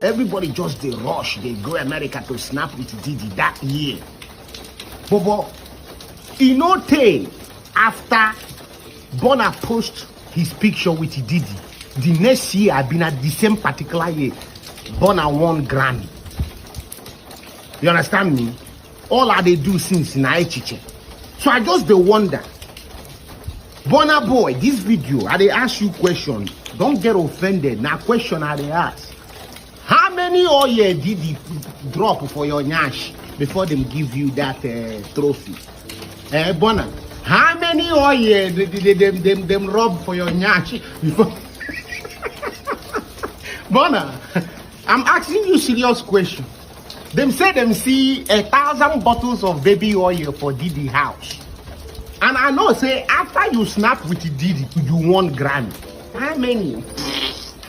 Everybody just they rush, they go America to snap with Didi that year. Bobo, Inote after Burna post his picture with Didi, the next year I've been at the same particular year, Burna won Grammy. You understand me? All I they do since na echiche. So I just dey wonder, Burna Boy, this video, I dey ask you question. Don't get offended. Now question I dey ask. How many oil did he drop for your nyash before them give you that trophy? Burna, how many oil them rub for your nyash before? Burna, I'm asking you serious question. Them say them see 1,000 bottles of baby oil for Didi house. And I know say after you snap with Didi, you won Grammy. How many?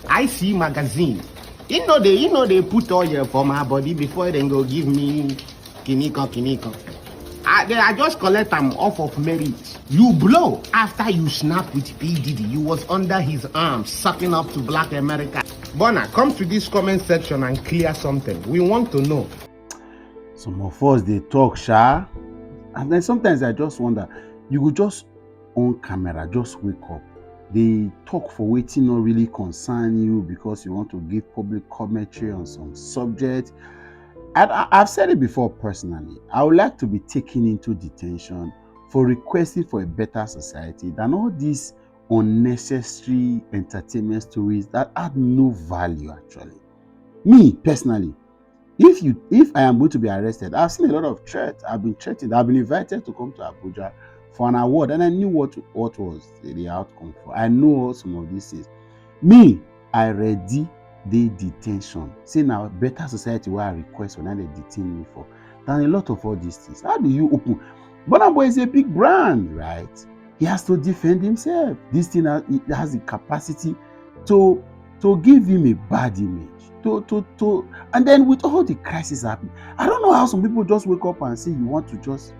I see magazine. You know they put oil for my body before they go give me kiniko. I just collect them off of merit. You blow after you snap with P. Diddy. You was under his arm, sucking up to Black America. Burna, come to this comment section and clear something. We want to know. Some of us, they talk, sha. And then sometimes I just wonder, you could just on camera, just wake up. They talk for waiting not really concern you because you want to give public commentary on some subject. I've said it before personally. I would like to be taken into detention for requesting for a better society than all these unnecessary entertainment stories that add no value actually. Me personally, if I am going to be arrested, I've seen a lot of threats. I've been threatened. I've been invited to come to Abuja for an award, and I knew what was the outcome for. I know some of these things. Me, I ready the detention. Say now better society where I request when they detain me for than a lot of all these things. How do you open? Burna Boy is a big brand, right? He has to defend himself. This thing has the capacity to give him a bad image. And then with all the crisis happening, I don't know how some people just wake up and say you want to just.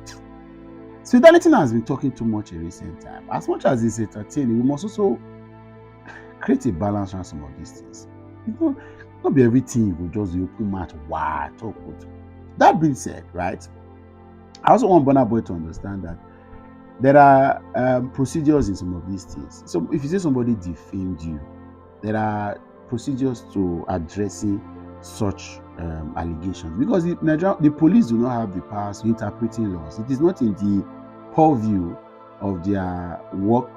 So Darlington has been talking too much in recent time. As much as it's entertaining, we must also create a balance around some of these things. You know, not be everything you will just the open mouth. Wow, talk good. That being said, right? I also want Burna Boy to understand that there are procedures in some of these things. So if you say somebody defamed you, there are procedures to addressing such allegations, because the police do not have the powers to interpreting laws. It is not in the purview of their work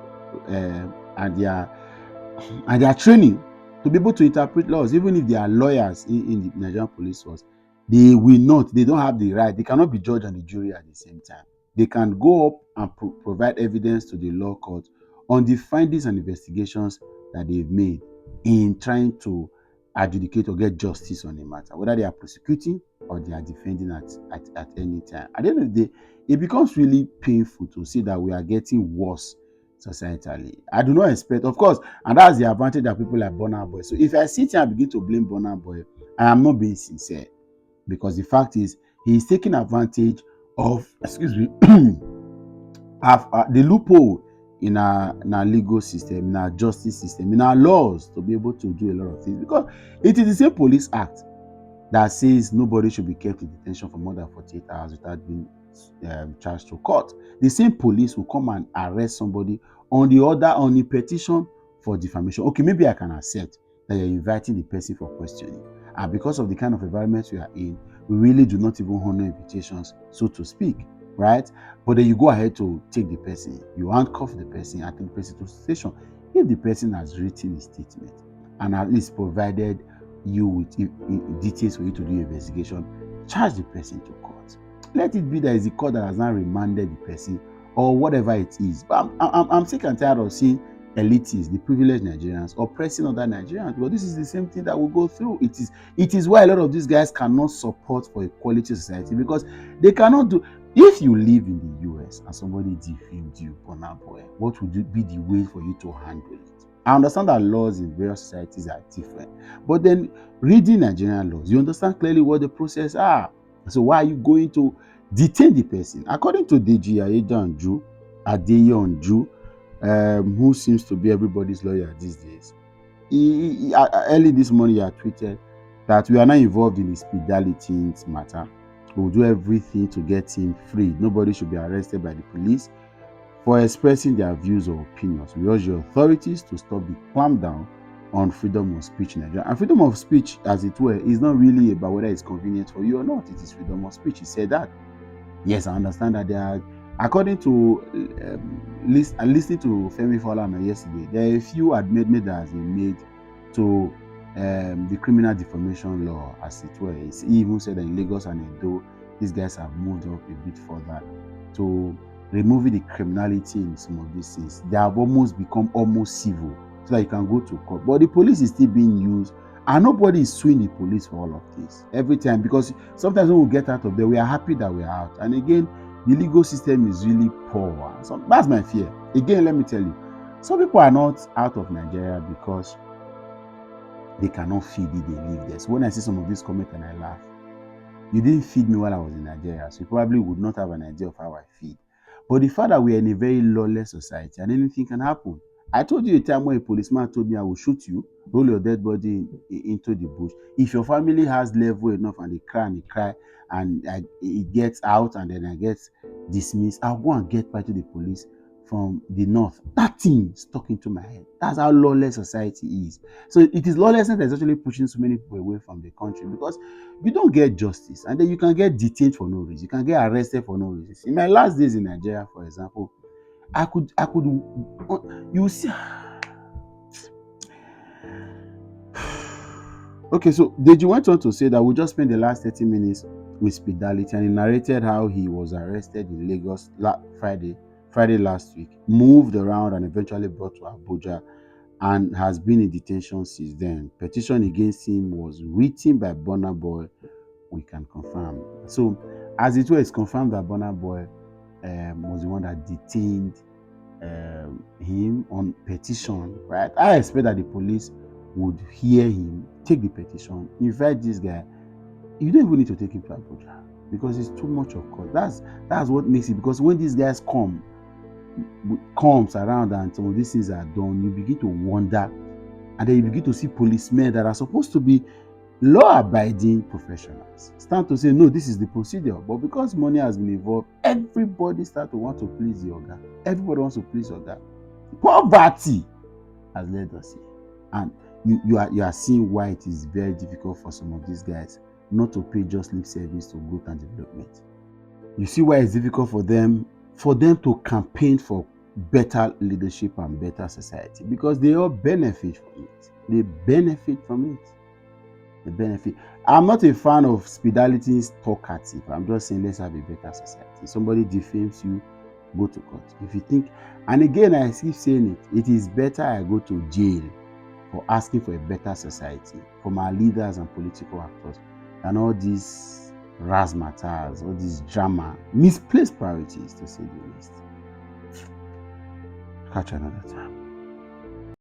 and their training to be able to interpret laws. Even if they are lawyers in the Nigerian police force, they don't have the right. They cannot be judge and the jury at the same time. They can go up and provide evidence to the law court on the findings and investigations that they've made in trying to adjudicate or get justice on a matter, whether they are prosecuting or they are defending at any time. At the end of the day, it becomes really painful to see that we are getting worse societally. I do not expect, of course, and that's the advantage that people like Burna Boy. So if I sit here and begin to blame Burna Boy, I am not being sincere, because the fact is he is taking advantage of, the loophole in our legal system, in our justice system, in our laws to be able to do a lot of things. Because it is the same police act that says nobody should be kept in detention for more than 48 hours without being charged to court. The same police will come and arrest somebody on the petition for defamation. Okay, maybe I can accept that you're inviting the person for questioning. And because of the kind of environment we are in, we really do not even honor invitations, so to speak. Right? But then you go ahead to take the person, you handcuff the person and take the person to station. If the person has written a statement and at least provided you with details for you to do investigation, charge the person to court. Let it be that it's the court that has not remanded the person or whatever it is. But I'm sick and tired of seeing elitists, the privileged Nigerians, oppressing other Nigerians. But this is the same thing that we go through. It is why a lot of these guys cannot support for equality society, because they cannot do. If you live in the US and somebody defamed you, Burna Boy, what would be the way for you to handle it? I understand that laws in various societies are different, but then reading Nigerian laws, you understand clearly what the process are. So why are you going to detain the person? According to Deji, Adeyanju, who seems to be everybody's lawyer these days, early this morning he had tweeted that we are not involved in his Darlington's matter. We will do everything to get him free. Nobody should be arrested by the police for expressing their views or opinions. We urge the authorities to stop the clampdown on freedom of speech in Nigeria. And freedom of speech, as it were, is not really about whether it's convenient for you or not. It is freedom of speech. He said that. Yes, I understand that there are, according to listening to Femi Falana yesterday, there are a few amendments that has been made to the criminal defamation law, as it were. He even said that in Lagos and Edo, these guys have moved up a bit further to removing the criminality in some of these things. They have almost become almost civil, so that you can go to court. But the police is still being used, and nobody is suing the police for all of this every time, because sometimes when we get out of there, we are happy that we are out. And again, the legal system is really poor. So that's my fear. Again, let me tell you, some people are not out of Nigeria because they cannot feed it, they live there. So when I see some of these comments and I laugh, you didn't feed me while I was in Nigeria, so you probably would not have an idea of how I feed. But the fact that we are in a very lawless society and anything can happen. I told you a time when a policeman told me, I will shoot you, roll your dead body into the bush. If your family has level enough and they cry and it gets out and then I get dismissed, I'll go and get back to the police from the north. That thing stuck into my head. That's how lawless society is. So it is lawlessness that's actually pushing so many people away from the country, because you don't get justice, and then you can get detained for no reason. You can get arrested for no reason. In my last days in Nigeria, for example, I could you see. Okay, so Deji went on to say that we just spent the last 30 minutes with Speedality, and he narrated how he was arrested in Lagos Friday last week, moved around and eventually brought to Abuja, and has been in detention since then. Petition against him was written by Burna Boy, we can confirm. So, as it was, it's confirmed that Burna Boy was the one that detained him on petition, right? I expect that the police would hear him, take the petition, invite this guy. You don't even need to take him to Abuja, because it's too much of course. That's what makes it, because when these guys comes around and some of these things are done, you begin to wonder, and then you begin to see policemen that are supposed to be law-abiding professionals start to say, no, this is the procedure. But because money has been involved, everybody start to want to please the Oga. Everybody wants to please Oga. Poverty has led us here. And you are seeing why it is very difficult for some of these guys not to pay just lip service to growth and development. You see why it's difficult for them to campaign for better leadership and better society, because they all benefit from it. They benefit from it. They benefit. I'm not a fan of Speedality's talkative. I'm just saying, let's have a better society. Somebody defames you, go to court. If you think, and again, I keep saying it is better I go to jail for asking for a better society from our leaders and political actors than all these razzmatazz, all this drama, misplaced priorities, to say the least. Catch another time.